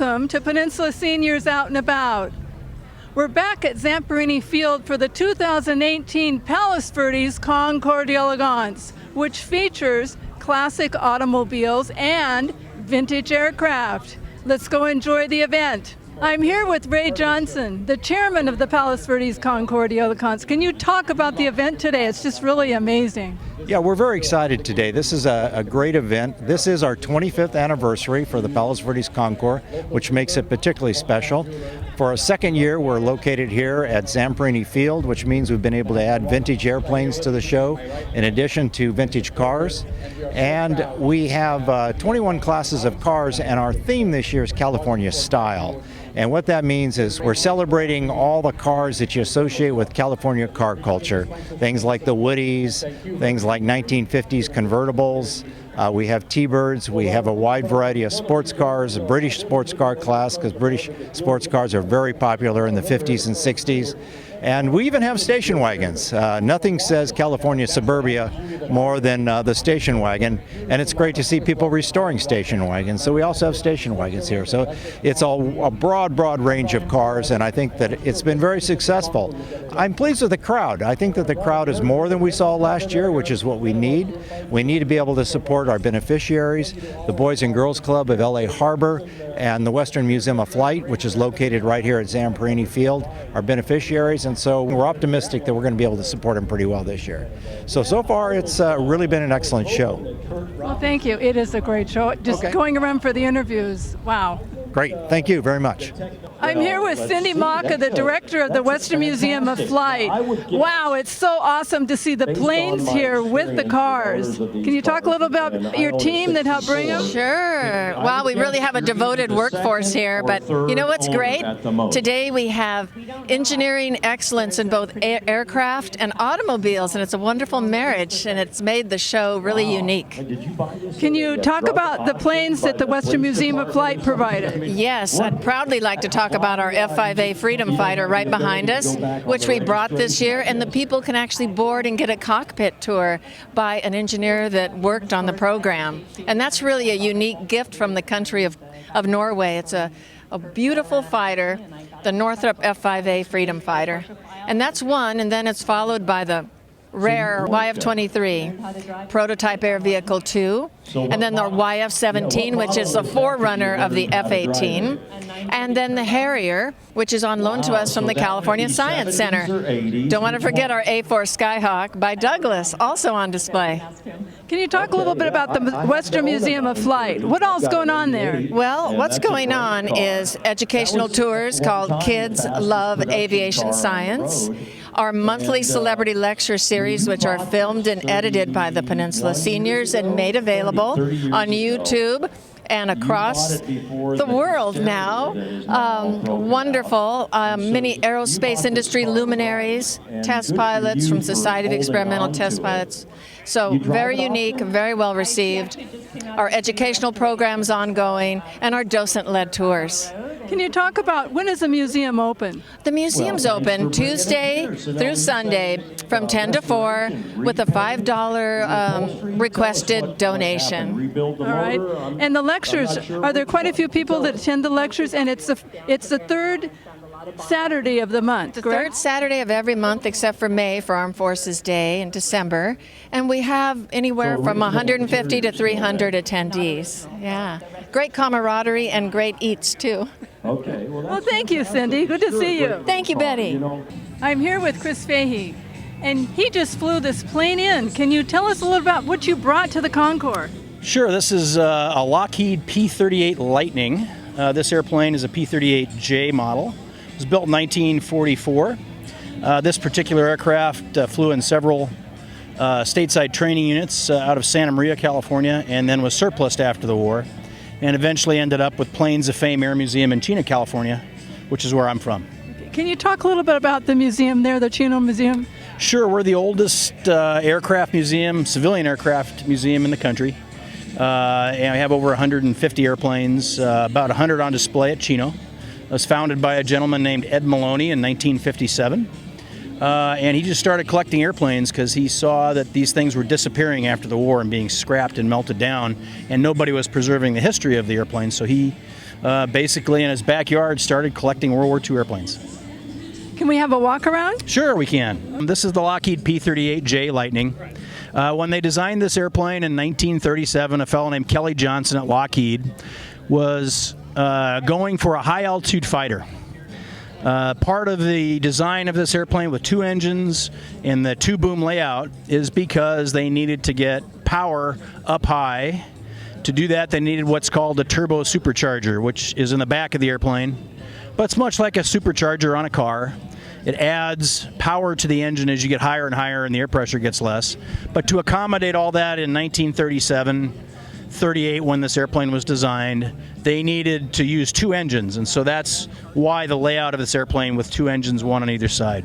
Welcome to Peninsula Seniors Out and About. We're back at Zamperini Field for the 2018 Palos Verdes Concours d'Elegance, which features classic automobiles and vintage aircraft. Let's go enjoy the event. I'm here with Ray Johnson, the chairman of the Palos Verdes Concours d'Elegance. Can you talk about the event today? It's just really amazing. Yeah, we're very excited today. This is a great event. This is our 25th anniversary for the Palos Verdes Concours, which makes it particularly special. For a second year, we're located here at Zamperini Field, which means we've been able to add vintage airplanes to the show, in addition to vintage cars. And we have 21 classes of cars, and our theme this year is California Style. And what that means is we're celebrating all the cars that you associate with California car culture. Things like the Woodies, things like 1950s convertibles. We have T-Birds. We have a wide variety of sports cars, a British sports car class, because British sports cars are very popular in the 50s and 60s. And we even have station wagons. Nothing says California suburbia more than the station wagon, and it's great to see people restoring station wagons. So we also have station wagons here. So it's a broad range of cars, and I think that it's been very successful. I'm pleased with the crowd. I think that the crowd is more than we saw last year, which is what we need. We need to be able to support our beneficiaries, the Boys and Girls Club of LA Harbor and the Western Museum of Flight, which is located right here at Zamperini Field, are beneficiaries. And so we're optimistic that we're going to be able to support them pretty well this year. So far it's really been an excellent show. Well, thank you. It is a great show. Just going around for the interviews. Wow. Great. Thank you very much. I'm here with Cindy Maka, the director of the Western Museum of Flight. Wow, it's so awesome to see the planes here with the cars. Can you talk a little about your team that helped bring them? Sure. Well, we really have a devoted workforce here, but you know what's great? Today we have engineering excellence in both aircraft and automobiles, and it's a wonderful marriage, and it's made the show really unique. Can you talk about the planes that the Western Museum of Flight provided? Yes, I'd proudly like to talk about our F-5A Freedom Fighter right behind us, which we brought this year, and the people can actually board and get a cockpit tour by an engineer that worked on the program. And that's really a unique gift from the country of Norway. It's a beautiful fighter, the Northrop F-5A Freedom Fighter. And that's one, and then it's followed by the rare YF-23, prototype air vehicle 2, and then the YF-17, which is the forerunner of the F-18, and then the Harrier, which is on loan to us from the California Science Center. Don't want to forget our A-4 Skyhawk by Douglas, also on display. Can you talk a little bit about the Western Museum of Flight? What all's going on there? Well, what's going on is educational tours called Kids Love Aviation Science, our monthly celebrity lecture series, which are filmed and edited by the Peninsula Seniors and made available on YouTube and across the world now. Wonderful. Many aerospace industry luminaries, test pilots from Society of Experimental Test Pilots. So very unique, very well received. Our educational programs ongoing, and our docent-led tours. Can you talk about when is the museum open? The museum's open Tuesday through Sunday from 10 to 4 with a $5 requested donation. All right. And the lectures, are there quite a few people that attend the lectures? And it's the third Saturday of the month, The correct? third Saturday of every month except for May for Armed Forces Day in December. And we have anywhere from 150 to 300 attendees. Yeah. Great camaraderie and great eats, too. Okay. Well, thank you, Cindy. Good to see you. Thank you, Betty. I'm here with Chris Fahey, and he just flew this plane in. Can you tell us a little about what you brought to the Concours? Sure. This is a Lockheed P38 Lightning. This airplane is a P38J model. It was built in 1944. This particular aircraft flew in several stateside training units out of Santa Maria, California, and then was surplused after the war, and eventually ended up with Planes of Fame Air Museum in Chino, California, which is where I'm from. Can you talk a little bit about the museum there, the Chino Museum? Sure. We're the oldest aircraft museum, civilian aircraft museum in the country. And we have over 150 airplanes, about 100 on display at Chino. It was founded by a gentleman named Ed Maloney in 1957. And he just started collecting airplanes because he saw that these things were disappearing after the war and being scrapped and melted down, and nobody was preserving the history of the airplane. So he basically in his backyard started collecting World War II airplanes. Can we have a walk around? Sure, we can. This is the Lockheed P38 Lightning. When they designed this airplane in 1937, a fellow named Kelly Johnson at Lockheed was going for a high-altitude fighter. Part of the design of this airplane with two engines and the two-boom layout is because they needed to get power up high. To do that, they needed what's called a turbo supercharger, which is in the back of the airplane. But it's much like a supercharger on a car. It adds power to the engine as you get higher and higher and the air pressure gets less. But to accommodate all that in 1937, 38, when this airplane was designed, they needed to use two engines. And so that's why the layout of this airplane with two engines, one on either side.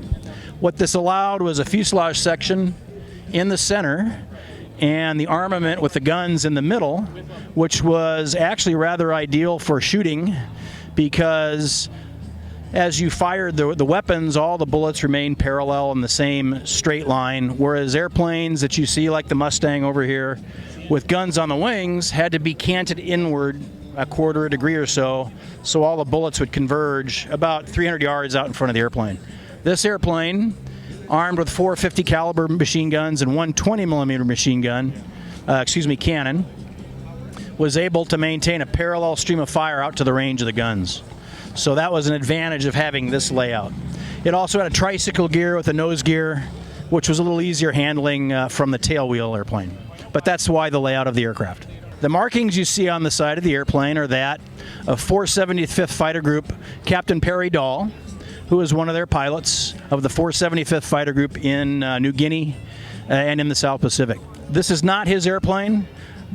What this allowed was a fuselage section in the center and the armament with the guns in the middle, which was actually rather ideal for shooting because as you fired the weapons, all the bullets remained parallel in the same straight line, whereas airplanes that you see like the Mustang over here with guns on the wings had to be canted inward a quarter degree or so all the bullets would converge about 300 yards out in front of the airplane. This airplane, armed with 450 caliber machine guns and one 20 millimeter machine gun, cannon, was able to maintain a parallel stream of fire out to the range of the guns. So that was an advantage of having this layout. It also had a tricycle gear with a nose gear, which was a little easier handling from the tail wheel airplane. But that's why the layout of the aircraft. The markings you see on the side of the airplane are that of 475th Fighter Group Captain Perry Dahl, who is one of their pilots of the 475th Fighter Group in New Guinea and in the South Pacific. This is not his airplane,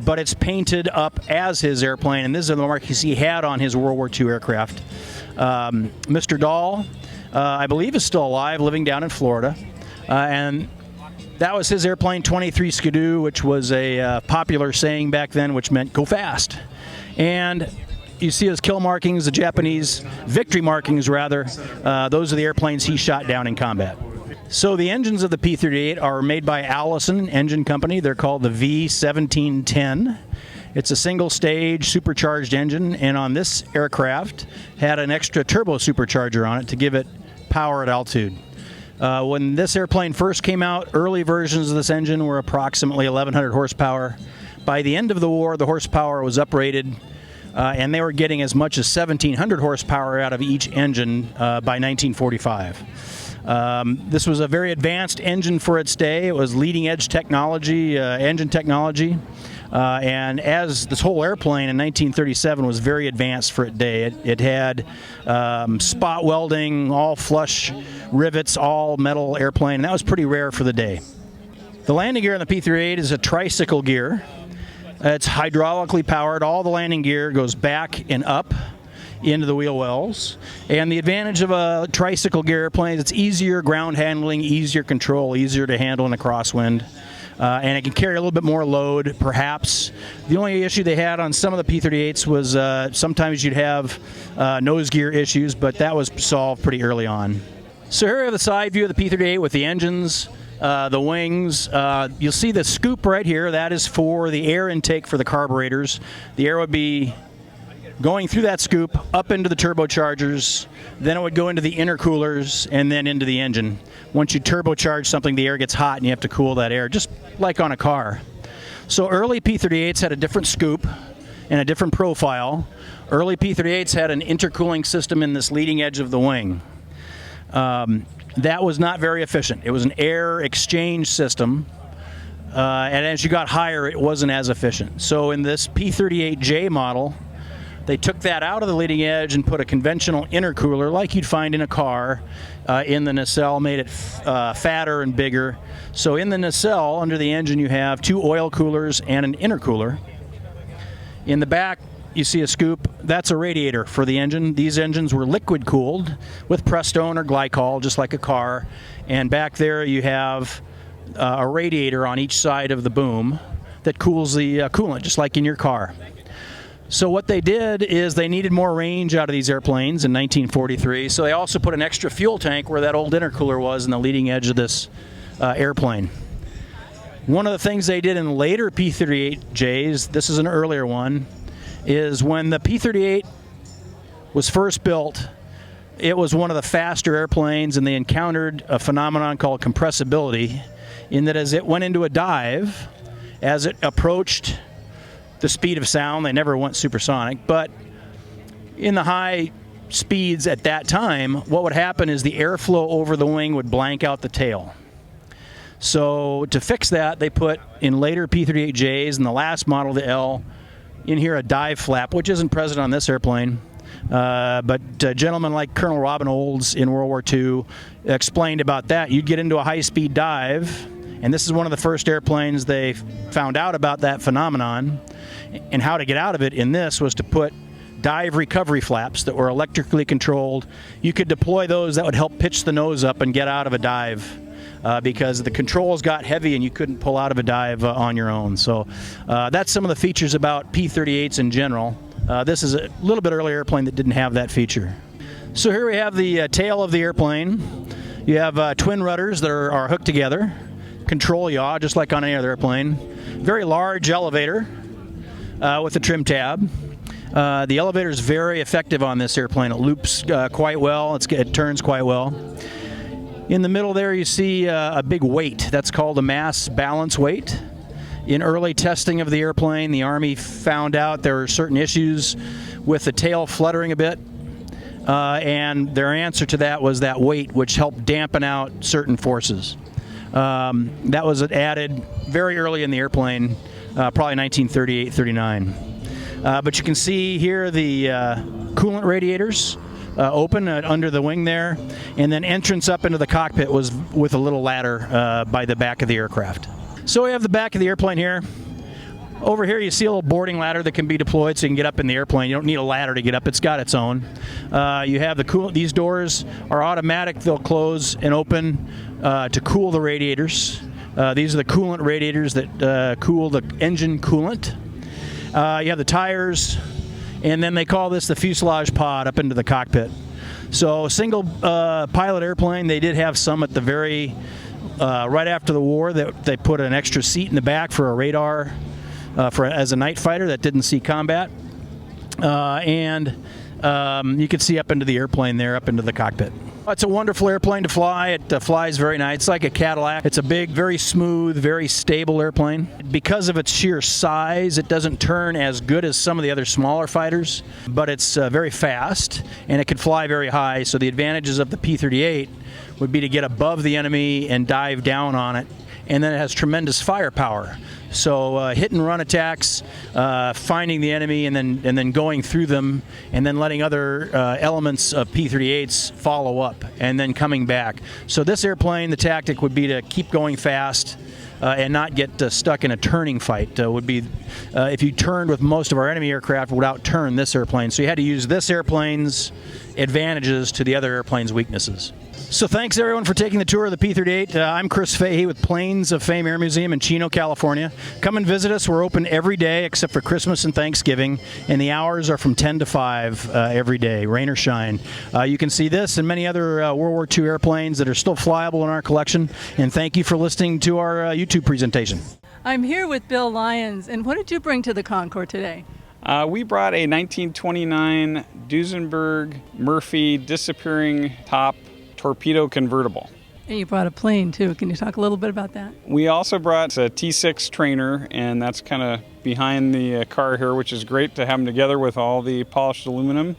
but it's painted up as his airplane, and this is the markings he had on his World War II aircraft. Mr. Dahl, I believe, is still alive, living down in Florida, and that was his airplane, 23 Skidoo, which was a popular saying back then, which meant go fast. And you see his kill markings, the Japanese victory markings, rather. Those are the airplanes he shot down in combat. So the engines of the P-38 are made by Allison Engine Company. They're called the V1710. It's a single-stage supercharged engine, and on this aircraft had an extra turbo supercharger on it to give it power at altitude. When this airplane first came out, early versions of this engine were approximately 1,100 horsepower. By the end of the war, the horsepower was uprated, and they were getting as much as 1,700 horsepower out of each engine by 1945. This was a very advanced engine for its day. It was leading-edge technology, engine technology. And as this whole airplane in 1937 was very advanced for its day, it had spot welding, all flush rivets, all metal airplane, and that was pretty rare for the day. The landing gear on the P-38 is a tricycle gear. It's hydraulically powered. All the landing gear goes back and up into the wheel wells. And the advantage of a tricycle gear airplane is it's easier ground handling, easier control, easier to handle in a crosswind. And it can carry a little bit more load, perhaps. The only issue they had on some of the P-38s was sometimes you'd have nose gear issues, but that was solved pretty early on. So here we have the side view of the P-38 with the engines, the wings. You'll see the scoop right here. That is for the air intake for the carburetors. The air would be going through that scoop up into the turbochargers, then it would go into the intercoolers, and then into the engine. Once you turbocharge something, the air gets hot and you have to cool that air, just like on a car. So early P-38s had a different scoop and a different profile. Early P-38s had an intercooling system in this leading edge of the wing. That was not very efficient. It was an air exchange system, and as you got higher, it wasn't as efficient. So in this P-38J model, they took that out of the leading edge and put a conventional intercooler like you'd find in a car in the nacelle, made it fatter and bigger. So in the nacelle, under the engine, you have two oil coolers and an intercooler. In the back, you see a scoop. That's a radiator for the engine. These engines were liquid cooled with Prestone or glycol, just like a car. And back there, you have a radiator on each side of the boom that cools the coolant, just like in your car. So what they did is they needed more range out of these airplanes in 1943, so they also put an extra fuel tank where that old intercooler was in the leading edge of this airplane. One of the things they did in later P-38Js, this is an earlier one, is when the P-38 was first built, it was one of the faster airplanes, and they encountered a phenomenon called compressibility, in that as it went into a dive, as it approached the speed of sound, they never went supersonic, but in the high speeds at that time, what would happen is the airflow over the wing would blank out the tail. So to fix that, they put in later P38Js and the last model, the L, in here a dive flap, which isn't present on this airplane. But gentlemen like Colonel Robin Olds in World War II explained about that. You'd get into a high-speed dive, and this is one of the first airplanes they found out about that phenomenon, and how to get out of it in this was to put dive recovery flaps that were electrically controlled. You could deploy those that would help pitch the nose up and get out of a dive. Because the controls got heavy and you couldn't pull out of a dive on your own. So that's some of the features about P-38s in general. This is a little bit earlier airplane that didn't have that feature. So here we have the tail of the airplane. You have twin rudders that are hooked together, control yaw, just like on any other airplane. Very large elevator with a trim tab. The elevator is very effective on this airplane. It loops quite well. It turns quite well. In the middle there you see a big weight. That's called a mass balance weight. In early testing of the airplane, the Army found out there were certain issues with the tail fluttering a bit, and their answer to that was that weight, which helped dampen out certain forces. That was added very early in the airplane, probably 1938-39. But you can see here the coolant radiators open under the wing there, and then entrance up into the cockpit was with a little ladder by the back of the aircraft. So we have the back of the airplane here. Over here you see a little boarding ladder that can be deployed so you can get up in the airplane. You don't need a ladder to get up. It's got its own. You have the coolant. These doors are automatic. They'll close and open to cool the radiators. These are the coolant radiators that cool the engine coolant. You have the tires, and then they call this the fuselage pod up into the cockpit. So single pilot airplane, they did have some at the very right after the war that they put an extra seat in the back for a radar as a night fighter that didn't see combat. And you can see up into the airplane there, up into the cockpit. It's a wonderful airplane to fly. It flies very nice. It's like a Cadillac. It's a big, very smooth, very stable airplane. Because of its sheer size, it doesn't turn as good as some of the other smaller fighters, but it's very fast, and it can fly very high. So the advantages of the P-38 would be to get above the enemy and dive down on it. And then it has tremendous firepower. So hit and run attacks, finding the enemy and then going through them, and then letting other elements of P-38s follow up and then coming back. So this airplane, the tactic would be to keep going fast and not get stuck in a turning fight. Would be if you turned with most of our enemy aircraft, would outturn this airplane. So you had to use this airplane's advantages to the other airplane's weaknesses. So thanks everyone for taking the tour of the P-38. I'm Chris Fahey with Planes of Fame Air Museum in Chino, California. Come and visit us. We're open every day except for Christmas and Thanksgiving, and the hours are from 10 to 5 every day, rain or shine. You can see this and many other World War II airplanes that are still flyable in our collection, and thank you for listening to our YouTube presentation. I'm here with Bill Lyons, and what did you bring to the Concours today? We brought a 1929 Duesenberg Murphy disappearing top torpedo convertible. And you brought a plane too. Can you talk a little bit about that? We also brought a T6 trainer, and that's kind of behind the car here, which is great to have them together with all the polished aluminum.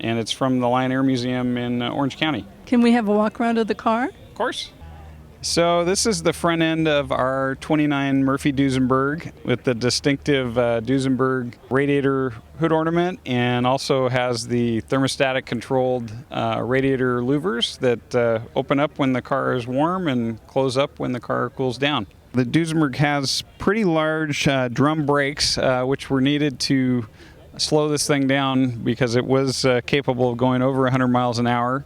And it's from the Lockheed Air Museum in Orange County. Can we have a walk around of the car? Of course. So this is the front end of our 29 Murphy Duesenberg with the distinctive Duesenberg radiator hood ornament, and also has the thermostatic controlled radiator louvers that open up when the car is warm and close up when the car cools down. The Duesenberg has pretty large drum brakes which were needed to slow this thing down because it was capable of going over 100 miles an hour.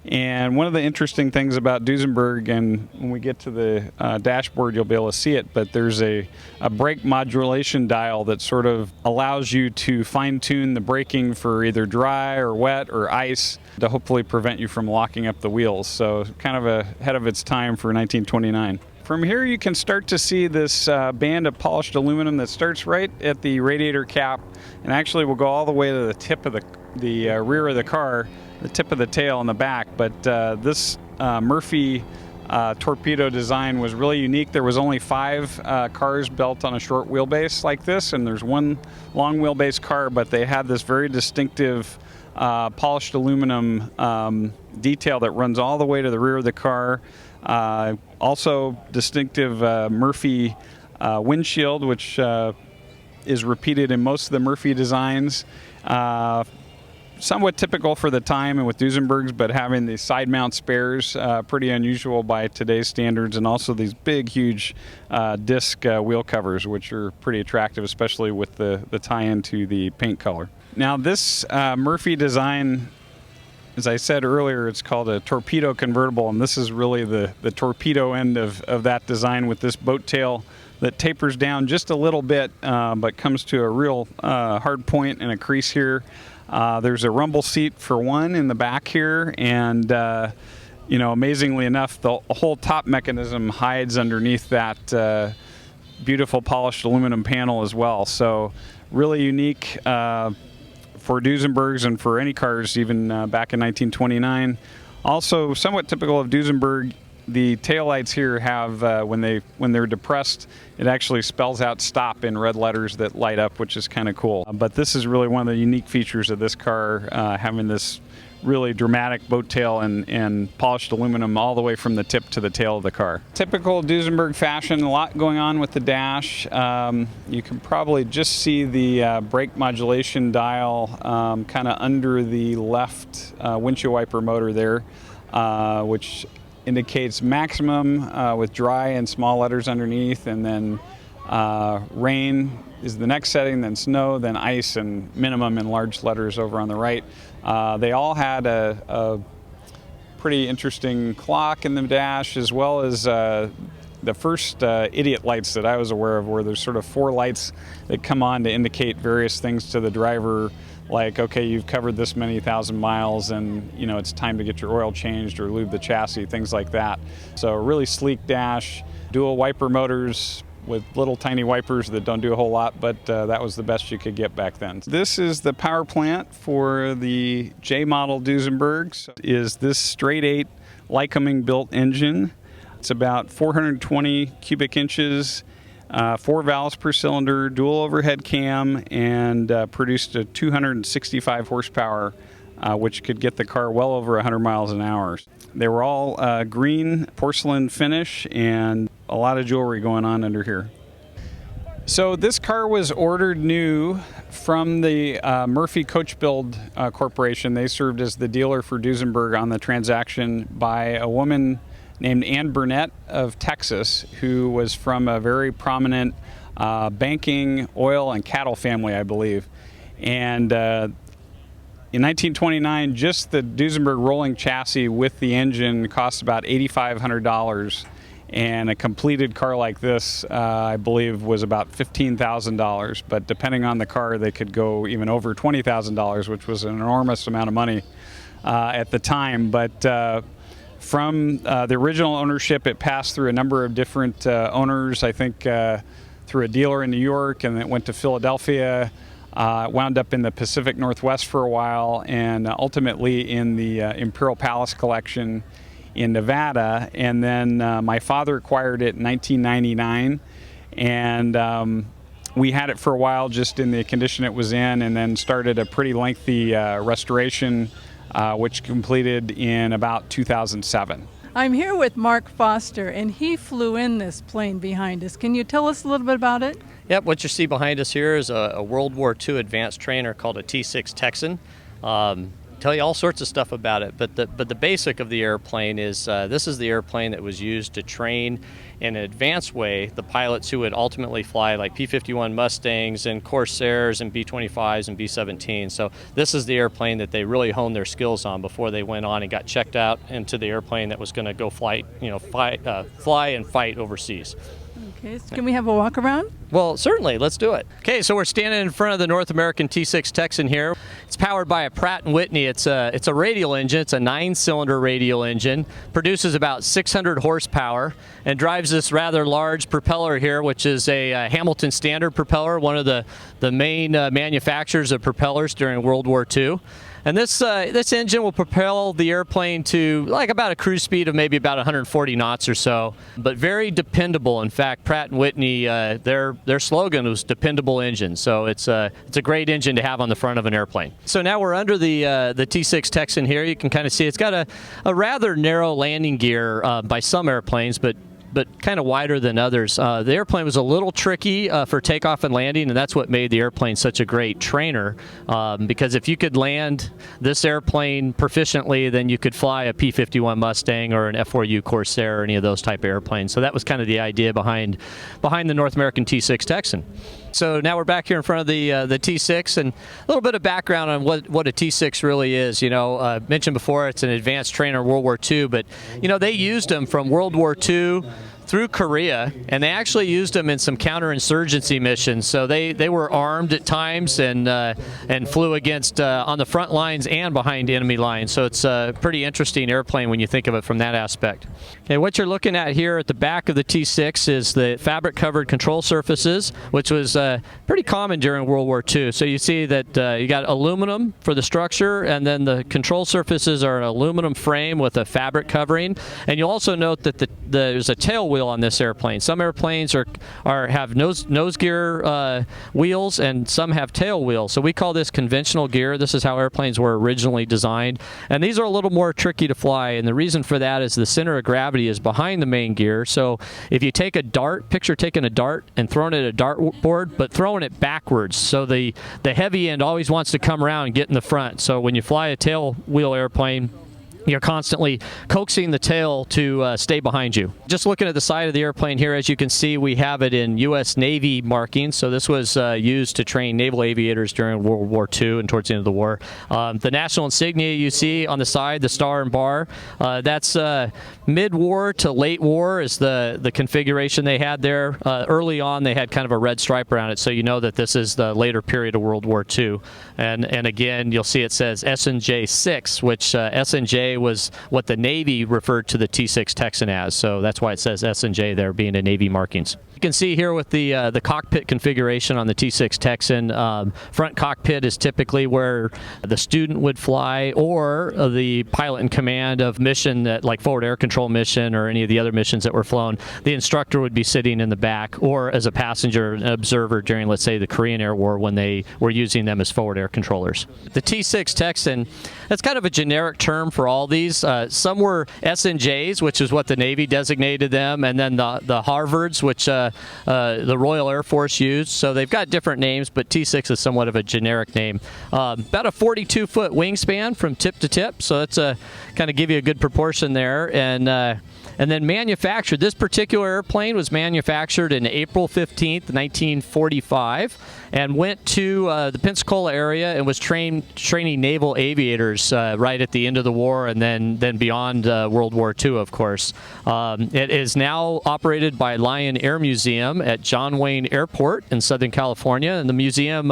And one of the interesting things about Duesenberg, and when we get to the dashboard you'll be able to see it, but there's a brake modulation dial that sort of allows you to fine-tune the braking for either dry or wet or ice to hopefully prevent you from locking up the wheels. So kind of ahead of its time for 1929. From here you can start to see this band of polished aluminum that starts right at the radiator cap and actually will go all the way to the tip of the rear of the car, the tip of the tail in the back. But this Murphy torpedo design was really unique. There was only 5 cars built on a short wheelbase like this, and there's one long wheelbase car, but they had this very distinctive polished aluminum detail that runs all the way to the rear of the car. Also distinctive Murphy windshield, which is repeated in most of the Murphy designs. Somewhat typical for the time and with Duesenbergs, but having the side mount spares, pretty unusual by today's standards, and also these big, huge disc wheel covers, which are pretty attractive, especially with the tie-in to the paint color. Now this Murphy design, as I said earlier, it's called a torpedo convertible, and this is really the torpedo end of that design, with this boat tail that tapers down just a little bit, but comes to a real hard point and a crease here. There's a rumble seat for one in the back here, and amazingly enough, the whole top mechanism hides underneath that beautiful polished aluminum panel as well. So really unique for Duesenbergs and for any cars even back in 1929. Also somewhat typical of Duesenberg, the taillights here have, when they're depressed, it actually spells out stop in red letters that light up, which is kind of cool. But this is really one of the unique features of this car, having this really dramatic boat tail and polished aluminum all the way from the tip to the tail of the car. Typical Duesenberg fashion, a lot going on with the dash. You can probably just see the brake modulation dial kind of under the left windshield wiper motor there, which indicates maximum with dry and small letters underneath, and then rain is the next setting, then snow, then ice, and minimum in large letters over on the right. They all had a pretty interesting clock in the dash, as well as the first idiot lights that I was aware of, where there's sort of 4 lights that come on to indicate various things to the driver, like, okay, you've covered this many thousand miles and it's time to get your oil changed or lube the chassis, things like that. So a really sleek dash, dual wiper motors with little tiny wipers that don't do a whole lot, but that was the best you could get back then. This is the power plant for the J model Duesenberg. So is this straight 8 Lycoming built engine. It's about 420 cubic inches, 4 valves per cylinder, dual overhead cam, and produced a 265 horsepower, which could get the car well over 100 miles an hour. They were all green porcelain finish, and a lot of jewelry going on under here. So this car was ordered new from the Murphy Coach Build Corporation. They served as the dealer for Duesenberg on the transaction by a woman named Ann Burnett of Texas, who was from a very prominent banking, oil, and cattle family, I believe. And in 1929, just the Duesenberg rolling chassis with the engine cost about $8,500, and a completed car like this, I believe, was about $15,000. But depending on the car, they could go even over $20,000, which was an enormous amount of money at the time. But from the original ownership, it passed through a number of different owners, I think through a dealer in New York, and it went to Philadelphia, wound up in the Pacific Northwest for a while, and ultimately in the Imperial Palace collection in Nevada. And then my father acquired it in 1999, and we had it for a while just in the condition it was in, and then started a pretty lengthy restoration, which completed in about 2007. I'm here with Mark Foster, and he flew in this plane behind us. Can you tell us a little bit about it? Yep, what you see behind us here is a World War II advanced trainer called a T6 Texan. Tell you all sorts of stuff about it, but the basic of the airplane is this is the airplane that was used to train in an advanced way the pilots who would ultimately fly like P-51 Mustangs and Corsairs and B-25s and B-17. So this is the airplane that they really honed their skills on before they went on and got checked out into the airplane that was going to go fly and fight overseas. Okay, so can we have a walk around? Well, certainly. Let's do it. Okay, so we're standing in front of the North American T6 Texan here. It's powered by a Pratt & Whitney. It's a radial engine. It's a 9-cylinder radial engine. Produces about 600 horsepower and drives this rather large propeller here, which is a Hamilton Standard propeller, one of the main manufacturers of propellers during World War II. And this engine will propel the airplane to like about a cruise speed of maybe about 140 knots or so, but very dependable. In fact, Pratt & Whitney, their slogan was dependable engine. So it's a great engine to have on the front of an airplane. So now we're under the T6 Texan here. You can kind of see it's got a rather narrow landing gear by some airplanes, but kind of wider than others. The airplane was a little tricky for takeoff and landing, and that's what made the airplane such a great trainer, because if you could land this airplane proficiently, then you could fly a P-51 Mustang or an F-4U Corsair or any of those type of airplanes. So that was kind of the idea behind the North American T6 Texan. So now we're back here in front of the T6, and a little bit of background on what a T6 really is. You know, mentioned before, it's an advanced trainer in World War II, but you know, they used them from World War II through Korea, and they actually used them in some counterinsurgency missions. So they were armed at times and flew against on the front lines and behind enemy lines. So it's a pretty interesting airplane when you think of it from that aspect. Okay, what you're looking at here at the back of the T6 is the fabric-covered control surfaces, which was pretty common during World War II. So you see that you got aluminum for the structure, and then the control surfaces are an aluminum frame with a fabric covering. And you'll also note that there's a tail wheel on this airplane. Some airplanes have nose gear wheels, and some have tail wheels. So we call this conventional gear. This is how airplanes were originally designed, and these are a little more tricky to fly. And the reason for that is the center of gravity is behind the main gear. So if you take a dart, picture taking a dart and throwing it at a dartboard, but throwing it backwards. So the heavy end always wants to come around and get in the front. So when you fly a tail wheel airplane, you're constantly coaxing the tail to stay behind you. Just looking at the side of the airplane here, as you can see, we have it in U.S. Navy markings. So this was used to train naval aviators during World War II and towards the end of the war. The national insignia you see on the side, the star and bar, that's mid-war to late war is the configuration they had there. Early on, they had kind of a red stripe around it, so you know that this is the later period of World War II. And again, you'll see it says S&J 6, which S&J was what the Navy referred to the T6 Texan as, so that's why it says S&J there, being a Navy markings. You can see here with the cockpit configuration on the T6 Texan, front cockpit is typically where the student would fly, or the pilot in command of mission, that like forward air control mission or any of the other missions that were flown. The instructor would be sitting in the back, or as a passenger, an observer during, let's say, the Korean Air War, when they were using them as forward air controllers. The T6 Texan, that's kind of a generic term for all these. Some were S&Js, which is what the Navy designated them, and then the Harvards, which the Royal Air Force used. So they've got different names, but T6 is somewhat of a generic name. About a 42-foot wingspan from tip to tip, so that's kind of give you a good proportion there. And then manufactured, this particular airplane was manufactured in April 15th, 1945, and went to the Pensacola area and was training naval aviators right at the end of the war, and then beyond World War II, of course. It is now operated by Lockheed Air Museum at John Wayne Airport in Southern California, and the museum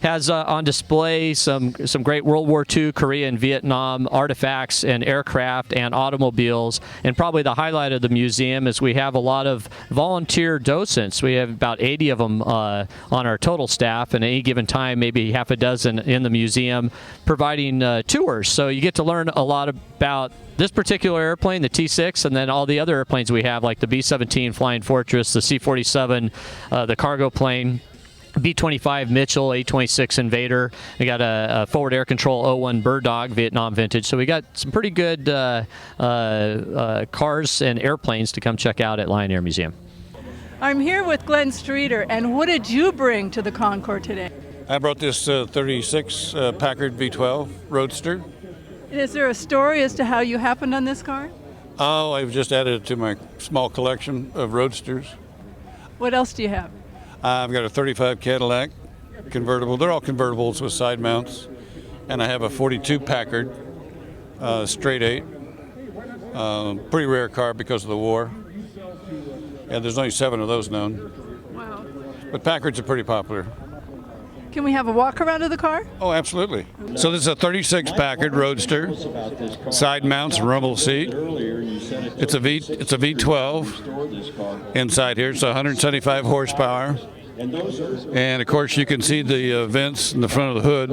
has on display some great World War II, Korea, and Vietnam artifacts and aircraft and automobiles. And probably the highlight of the museum is we have a lot of volunteer docents. We have about 80 of them on our total staff, and at any given time, maybe half a dozen in the museum providing tours. So you get to learn a lot about this particular airplane, the T6, and then all the other airplanes we have, like the B-17 Flying Fortress, the C-47, the cargo plane, B-25 Mitchell, A-26 Invader. We got a forward air control 01 Bird Dog, Vietnam vintage. So we got some pretty good cars and airplanes to come check out at Lockheed Air Museum. I'm here with Glenn Streeter, and what did you bring to the Concours today? I brought this 36 Packard V12 Roadster. And is there a story as to how you happened on this car? Oh, I've just added it to my small collection of Roadsters. What else do you have? I've got a 35 Cadillac convertible. They're all convertibles with side mounts. And I have a 42 Packard straight 8. Pretty rare car because of the war. Yeah, there's only 7 of those known. Wow. But Packards are pretty popular. Can we have a walk around of the car? Oh, absolutely. So this is a 36 Packard Roadster, side mounts, rumble seat. It's a V12 inside here. It's 175 horsepower. And of course you can see the vents in the front of the hood.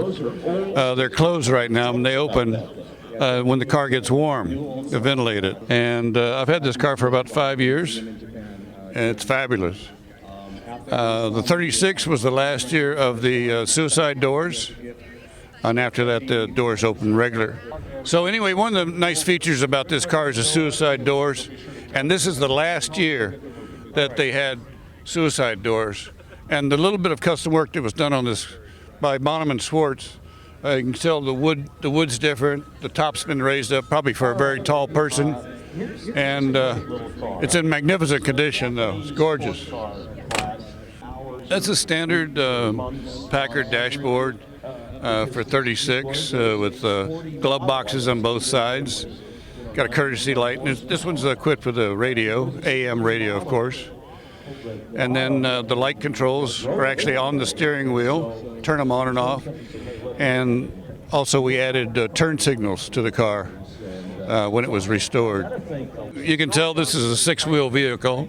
They're closed right now and they open when the car gets warm, to ventilate it. And I've had this car for about 5 years and it's fabulous. The 36 was the last year of the suicide doors, and after that the doors open regular. So anyway, one of the nice features about this car is the suicide doors, and this is the last year that they had suicide doors. And the little bit of custom work that was done on this by Bonham and Schwartz, you can tell the wood's different, the top's been raised up probably for a very tall person, and it's in magnificent condition though, it's gorgeous. That's a standard Packard dashboard for 36 with glove boxes on both sides. Got a courtesy light. This one's equipped with a radio, AM radio, of course. And then the light controls are actually on the steering wheel. Turn them on and off. And also we added turn signals to the car when it was restored. You can tell this is a 6-wheel vehicle,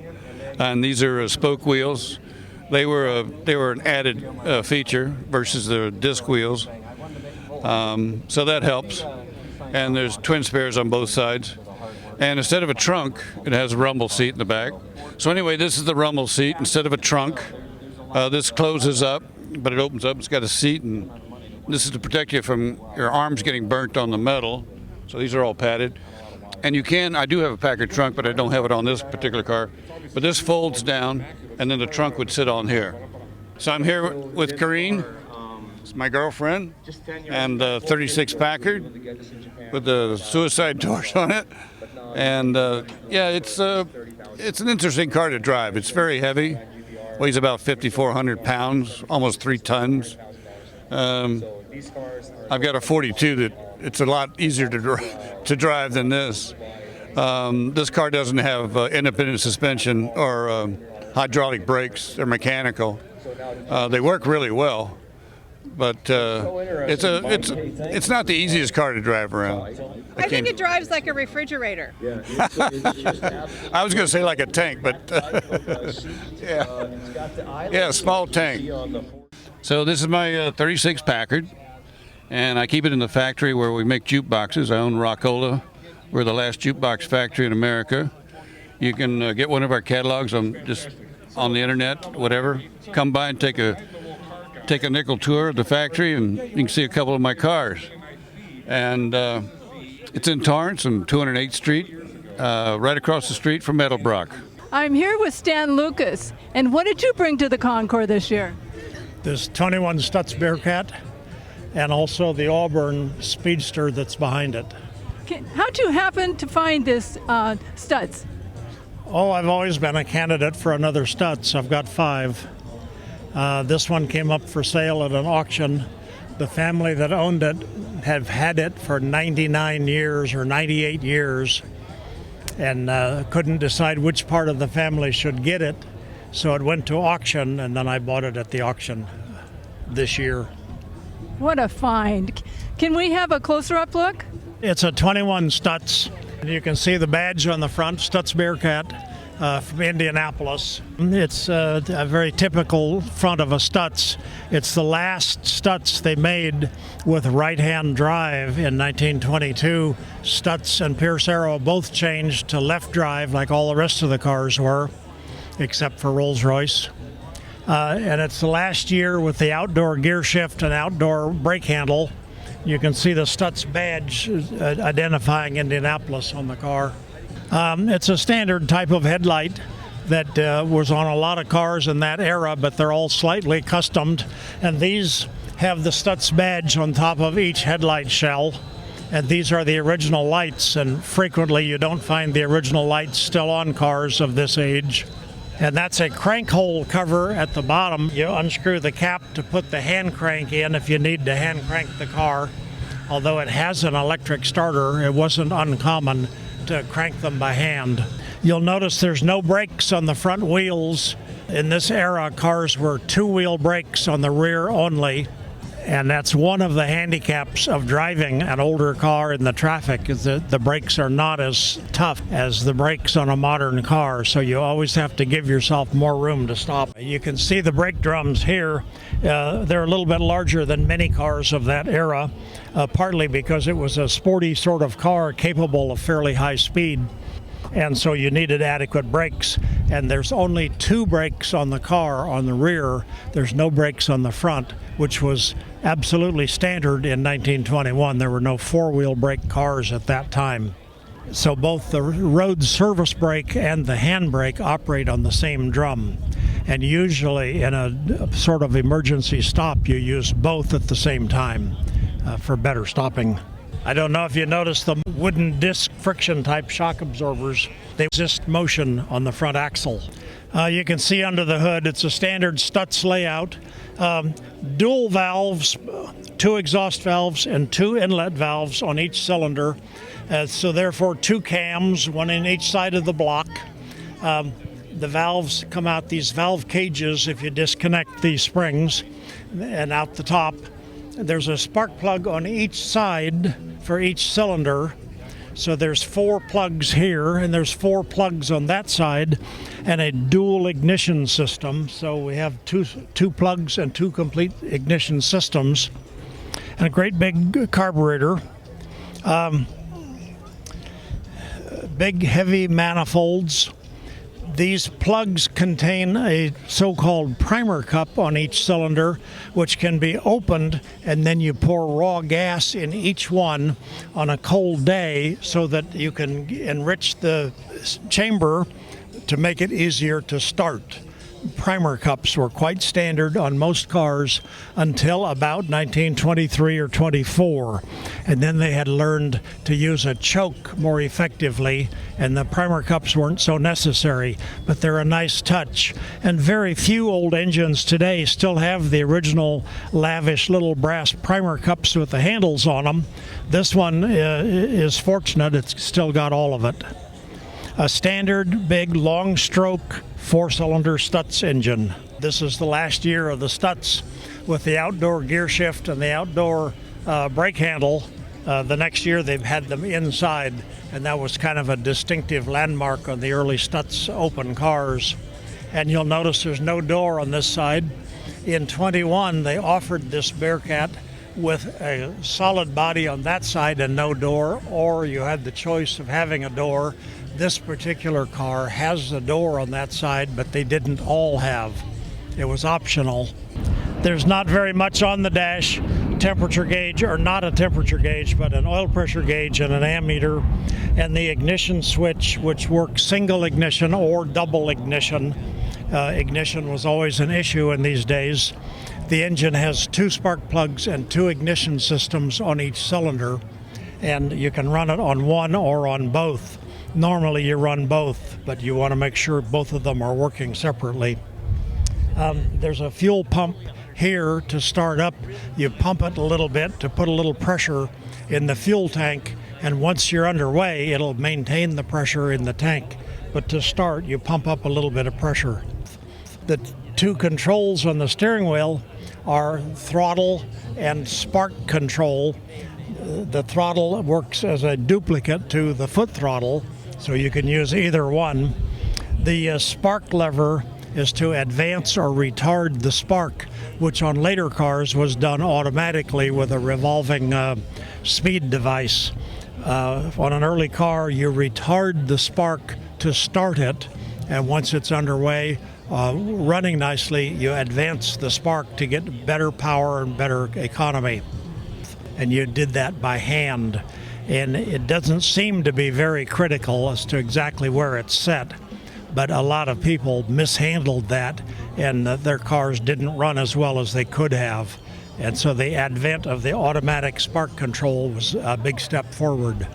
and these are spoke wheels. They were an added feature versus the disc wheels, so that helps. And there's twin spares on both sides. And instead of a trunk, it has a rumble seat in the back. So anyway, this is the rumble seat instead of a trunk. This closes up, but it opens up. It's got a seat, and this is to protect you from your arms getting burnt on the metal. So these are all padded. And I do have a Packard trunk, but I don't have it on this particular car. But this folds down, and then the trunk would sit on here. So I'm here with Corrine, it's my girlfriend, and 36 Packard with the suicide doors on it. And yeah, it's an interesting car to drive. It's very heavy, weighs about 5,400 pounds, almost 3 tons. I've got a 42 that it's a lot easier to drive than this. This car doesn't have independent suspension or hydraulic brakes. They're mechanical. They work really well, but it's not the easiest car to drive around. I think it drives like a refrigerator. I was going to say like a tank, but yeah, small tank. So this is my 36 Packard, and I keep it in the factory where we make jukeboxes. I own Rockola. We're the last jukebox factory in America. You can get one of our catalogs on the internet, whatever. Come by and take a nickel tour of the factory, and you can see a couple of my cars. And it's in Torrance on 208th Street, right across the street from Meadowbrook. I'm here with Stan Lucas. And what did you bring to the Concours this year? This 21 Stutz Bearcat, and also the Auburn Speedster that's behind it. How'd you happen to find this Stutz? Oh, I've always been a candidate for another Stutz. I've got 5. This one came up for sale at an auction. The family that owned it have had it for 99 years or 98 years and couldn't decide which part of the family should get it. So it went to auction, and then I bought it at the auction this year. What a find. Can we have a closer up look? It's a 21 Stutz. You can see the badge on the front, Stutz Bearcat from Indianapolis. It's a very typical front of a Stutz. It's the last Stutz they made with right-hand drive in 1922. Stutz and Pierce Arrow both changed to left drive like all the rest of the cars were, except for Rolls-Royce. And it's the last year with the outdoor gear shift and outdoor brake handle. You can see the Stutz badge identifying Indianapolis on the car. It's a standard type of headlight that was on a lot of cars in that era, but they're all slightly customed. And these have the Stutz badge on top of each headlight shell. And these are the original lights, and frequently you don't find the original lights still on cars of this age. And that's a crank hole cover at the bottom. You unscrew the cap to put the hand crank in if you need to hand crank the car. Although it has an electric starter, it wasn't uncommon to crank them by hand. You'll notice there's no brakes on the front wheels. In this era, cars were two-wheel brakes on the rear only. And that's one of the handicaps of driving an older car in the traffic, is that the brakes are not as tough as the brakes on a modern car, so you always have to give yourself more room to stop. You can see the brake drums here. They're a little bit larger than many cars of that era, partly because it was a sporty sort of car capable of fairly high speed. And so you needed adequate brakes, and there's only two brakes on the car on the rear. There's no brakes on the front, which was absolutely standard in 1921. There were no four-wheel brake cars at that time. So both the road service brake and the handbrake operate on the same drum. And usually in a sort of emergency stop, you use both at the same time for better stopping. I don't know if you noticed the wooden disc friction type shock absorbers. They resist motion on the front axle. You can see under the hood, it's a standard Stutz layout. Dual valves, two exhaust valves and two inlet valves on each cylinder. So therefore two cams, one in each side of the block. The valves come out these valve cages if you disconnect these springs, and out the top. There's a spark plug on each side for each cylinder. So there's four plugs here, and there's four plugs on that side, and a dual ignition system. So we have two plugs and two complete ignition systems, and a great big carburetor. Big heavy manifolds. These plugs contain a so-called primer cup on each cylinder, which can be opened, and then you pour raw gas in each one on a cold day so that you can enrich the chamber to make it easier to start. Primer cups were quite standard on most cars until about 1923 or 24, and then they had learned to use a choke more effectively, and the primer cups weren't so necessary, but they're a nice touch. And very few old engines today still have the original lavish little brass primer cups with the handles on them. This one is fortunate, it's still got all of it. A standard big long stroke four-cylinder Stutz engine. This is the last year of the Stutz with the outdoor gear shift and the outdoor brake handle. The next year they've had them inside, and that was kind of a distinctive landmark on the early Stutz open cars. And you'll notice there's no door on this side. In 21 they offered this Bearcat with a solid body on that side and no door, or you had the choice of having a door. This particular car has a door on that side, but they didn't all have. It was optional. There's not very much on the dash. Temperature gauge, or not a temperature gauge, but an oil pressure gauge and an ammeter, and the ignition switch, which works single ignition or double ignition. Ignition was always an issue in these days. The engine has two spark plugs and two ignition systems on each cylinder, and you can run it on one or on both. Normally you run both, but you want to make sure both of them are working separately. There's a fuel pump here to start up. You pump it a little bit to put a little pressure in the fuel tank, and once you're underway, it'll maintain the pressure in the tank. But to start, you pump up a little bit of pressure. The two controls on the steering wheel are throttle and spark control. The throttle works as a duplicate to the foot throttle, so you can use either one. The spark lever is to advance or retard the spark, which on later cars was done automatically with a revolving speed device. On an early car, you retard the spark to start it, and once it's underway, running nicely, you advance the spark to get better power and better economy. And you did that by hand. And it doesn't seem to be very critical as to exactly where it's set, but a lot of people mishandled that, and their cars didn't run as well as they could have. And so the advent of the automatic spark control was a big step forward.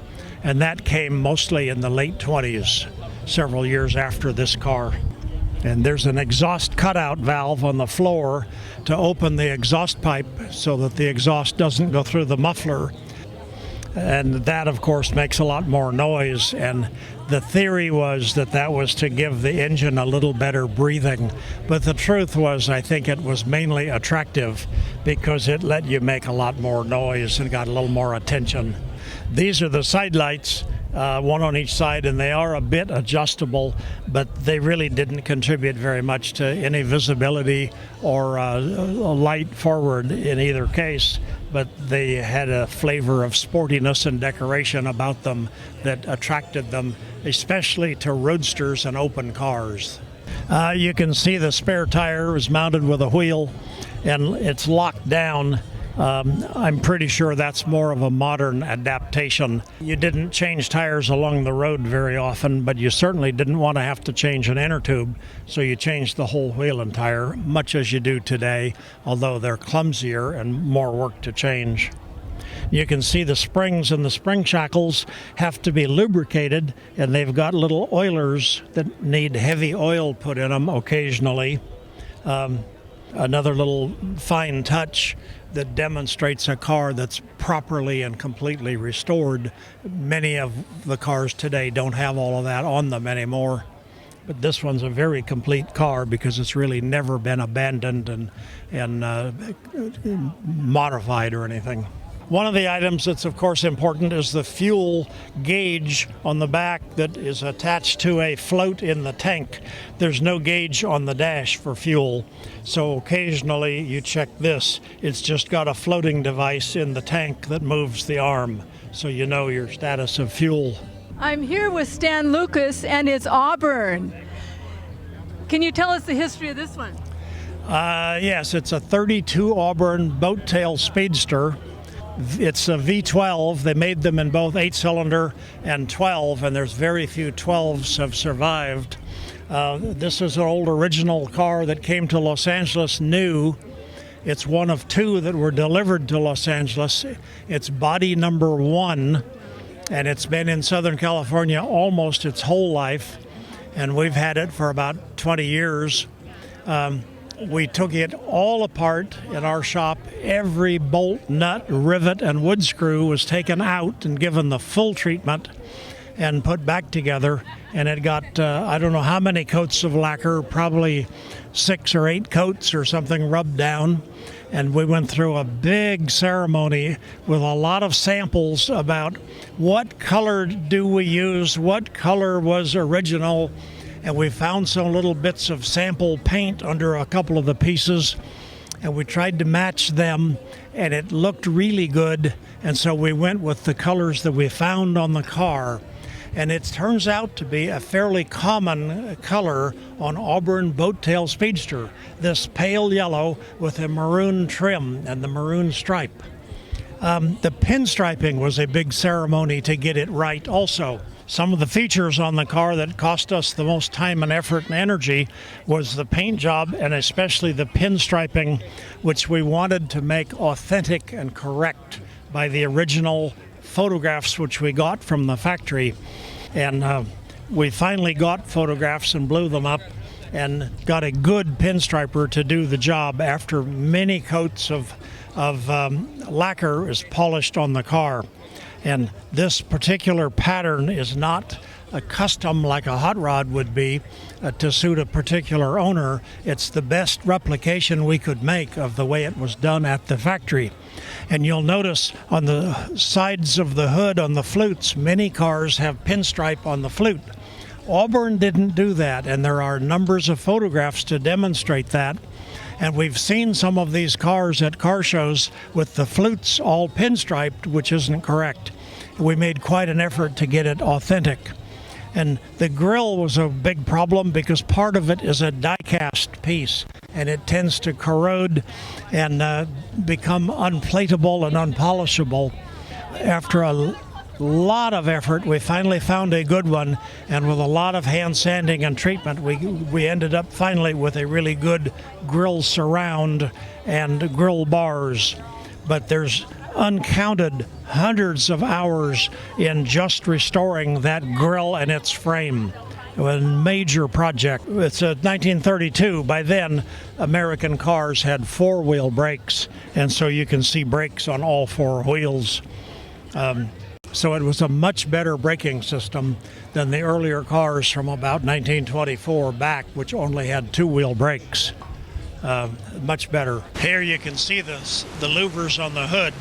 And that came mostly in the late 20s, several years after this car. And there's an exhaust cutout valve on the floor to open the exhaust pipe so that the exhaust doesn't go through the muffler. And that, of course, makes a lot more noise, and The theory was that that was to give the engine a little better breathing, but the truth was I think it was mainly attractive because it let you make a lot more noise and got a little more attention. These are the side lights, one on each side, and they are a bit adjustable, but they really didn't contribute very much to any visibility or a light forward in either case, but they had a flavor of sportiness and decoration about them that attracted them, especially to roadsters and open cars. You can see the spare tire is mounted with a wheel, and it's locked down. I'm pretty sure that's more of a modern adaptation. You didn't change tires along the road very often, but you certainly didn't want to have to change an inner tube, so you changed the whole wheel and tire, much as you do today, although they're clumsier and more work to change. You can see the springs and the spring shackles have to be lubricated, and they've got little oilers that need heavy oil put in them occasionally. Another little fine touch that demonstrates a car that's properly and completely restored. Many of the cars today don't have all of that on them anymore, but this one's a very complete car because it's really never been abandoned and modified or anything. One of the items that's of course important is the fuel gauge on the back that is attached to a float in the tank. There's no gauge on the dash for fuel, so occasionally you check this. It's just got a floating device in the tank that moves the arm, so you know your status of fuel. I'm here with Stan Lucas and it's Auburn. Can you tell us the history of this one? Yes, it's a 32 Auburn boat tail speedster. It's a V12. They made them in both 8-cylinder and 12, and there's very few 12s have survived. This is an old original car that came to Los Angeles new. It's one of two that were delivered to Los Angeles. It's body number 1, and it's been in Southern California almost its whole life, and we've had it for about 20 years. We took it all apart in our shop. Every bolt, nut, rivet, and wood screw was taken out and given the full treatment and put back together. And it got, I don't know how many coats of lacquer, probably 6 or 8 coats or something rubbed down. And we went through a big ceremony with a lot of samples about what color do we use, what color was original. And we found some little bits of sample paint under a couple of the pieces, and we tried to match them, and it looked really good. And so we went with the colors that we found on the car. And it turns out to be a fairly common color on Auburn boat tail speedster, this pale yellow with a maroon trim and the maroon stripe. The pinstriping was a big ceremony to get it right also. Some of the features on the car that cost us the most time and effort and energy was the paint job, and especially the pinstriping, which we wanted to make authentic and correct by the original photographs which we got from the factory. And we finally got photographs and blew them up and got a good pinstriper to do the job after many coats of lacquer is polished on the car. And this particular pattern is not a custom like a hot rod would be to suit a particular owner. It's the best replication we could make of the way it was done at the factory. And you'll notice on the sides of the hood on the flutes, many cars have pinstripe on the flute. Auburn didn't do that, and there are numbers of photographs to demonstrate that. And we've seen some of these cars at car shows with the flutes all pinstriped, which isn't correct. We made quite an effort to get it authentic. And the grille was a big problem because part of it is a die-cast piece, and it tends to corrode and become unplateable and unpolishable. After a lot of effort, we finally found a good one, and with a lot of hand sanding and treatment, we ended up finally with a really good grille surround and grille bars. But there's uncounted hundreds of hours in just restoring that grille and its frame. It was a major project. It's 1932. By then, American cars had four-wheel brakes, and so you can see brakes on all four wheels. So it was a much better braking system than the earlier cars from about 1924 back, which only had two-wheel brakes. Much better. Here you can see the louvers on the hood,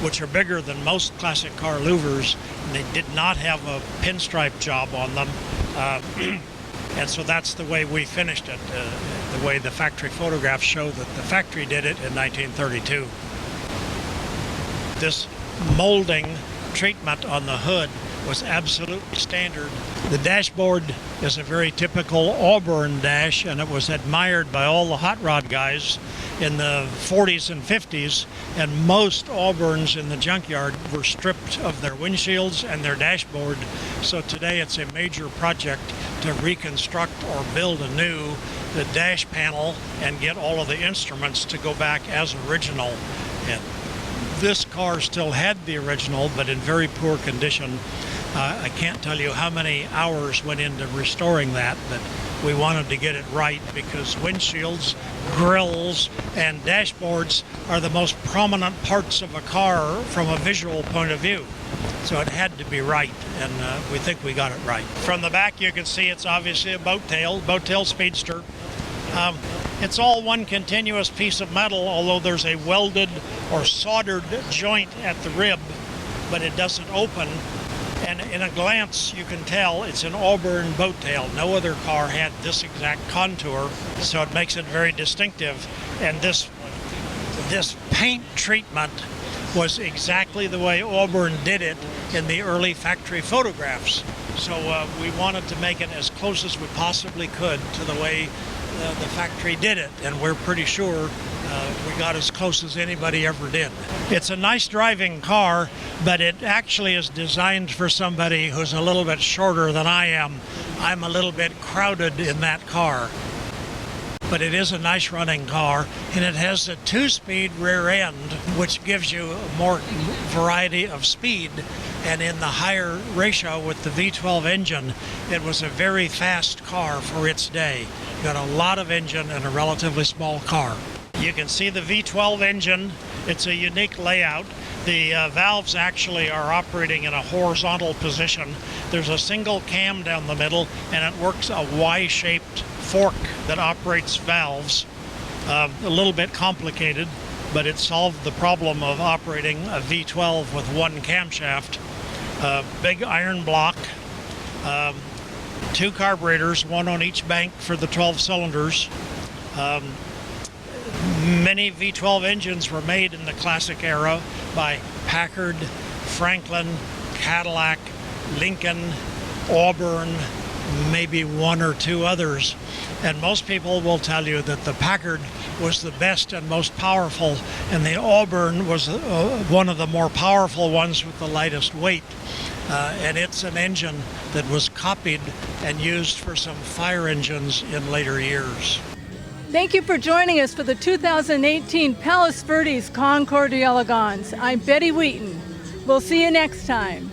which are bigger than most classic car louvers. And they did not have a pinstripe job on them. And so that's the way we finished it, the way the factory photographs show that the factory did it in 1932. This molding treatment on the hood was absolutely standard. The dashboard is a very typical Auburn dash, and it was admired by all the hot rod guys in the 40s and 50s, and most Auburns in the junkyard were stripped of their windshields and their dashboard. So today it's a major project to reconstruct or build anew the dash panel and get all of the instruments to go back as original. And this car still had the original, but in very poor condition. I can't tell you how many hours went into restoring that, but we wanted to get it right because windshields, grills, and dashboards are the most prominent parts of a car from a visual point of view. So it had to be right, and we think we got it right. From the back you can see it's obviously a boat tail speedster. It's all one continuous piece of metal, although there's a welded or soldered joint at the rib, but it doesn't open. And in a glance, you can tell it's an Auburn boat tail. No other car had this exact contour, so it makes it very distinctive. And this paint treatment was exactly the way Auburn did it in the early factory photographs. So we wanted to make it as close as we possibly could to the way the factory did it, and we're pretty sure we got as close as anybody ever did. It's a nice driving car, but it actually is designed for somebody who's a little bit shorter than I am. I'm a little bit crowded in that car. But it is a nice running car, and it has a 2-speed rear end, which gives you more variety of speed. And in the higher ratio with the V12 engine, it was a very fast car for its day. Got a lot of engine in a relatively small car. You can see the V12 engine. It's a unique layout. The valves actually are operating in a horizontal position. There's a single cam down the middle, and it works a Y-shaped fork that operates valves. A little bit complicated, but it solved the problem of operating a V12 with one camshaft. Big iron block, 2 carburetors, one on each bank for the 12 cylinders. Many V12 engines were made in the classic era by Packard, Franklin, Cadillac, Lincoln, Auburn, maybe 1 or 2 others. And most people will tell you that the Packard was the best and most powerful, and the Auburn was one of the more powerful ones with the lightest weight. And it's an engine that was copied and used for some fire engines in later years. Thank you for joining us for the 2018 Palos Verdes Concours d'Elegance. I'm Betty Wheaton. We'll see you next time.